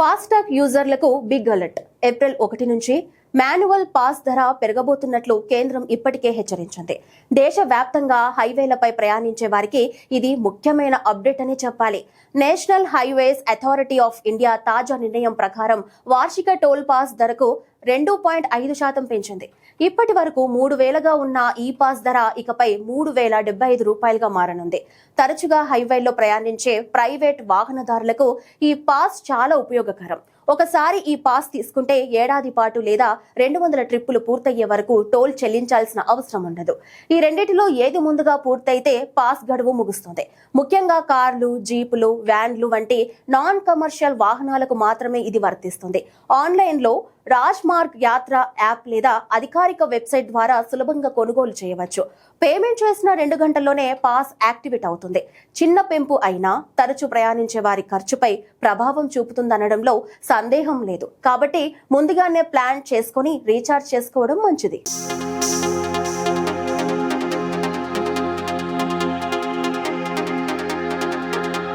FASTag యూజర్లకు big alert. April 1 నుంచి manual pass ధర పెరగబోతున్నట్లు కేంద్రం ఇప్పటికే హెచ్చరించింది. దేశవ్యాప్తంగా హైవేలపై ప్రయాణించే వారికి ఇది ముఖ్యమైన అప్డేట్ అని చెప్పాలి. National highways authority of India తాజా నిర్ణయం ప్రకారం వార్షిక టోల్ పాస్ ధరకు 2.5% పెంచింది. ఇప్పటి వరకు 3,000గా ఉన్న ఈ పాస్ ధర ఇకపై 3,075 రూపాయలుగా మారనుంది. తరచుగా హైవేల్లో ప్రయాణించే ప్రైవేట్ వాహనదారులకు ఈ పాస్ చాలా ఉపయోగకరం. ఒకసారి ఈ పాస్ తీసుకుంటే ఏడాది పాటు లేదా 200 ట్రిప్పులు పూర్తయ్యే వరకు టోల్ చెల్లించాల్సిన అవసరం ఉండదు. ఈ రెండిటిలో ఏది ముందుగా పూర్తయితే పాస్ గడువు ముగుస్తుంది. ముఖ్యంగా కార్లు, జీపులు, వ్యాన్లు వంటి నాన్ కమర్షియల్ వాహనాలకు మాత్రమే ఇది వర్తిస్తుంది. ఆన్లైన్లో రాజ్మార్గ్ యాత్ర యాప్ లేదా అధికారిక వెబ్సైట్ ద్వారా సులభంగా కొనుగోలు చేయవచ్చు. పేమెంట్ చేసిన 2 గంటల్లోనే పాస్ యాక్టివేట్ అవుతుంది. చిన్న పెంపు అయినా తరచూ ప్రయాణించే వారి ఖర్చుపై ప్రభావం చూపుతుందనడంలో సందేహం లేదు. కాబట్టి ముందుగానే ప్లాన్ చేసుకొని రీఛార్జ్ చేసుకోవడం మంచిది.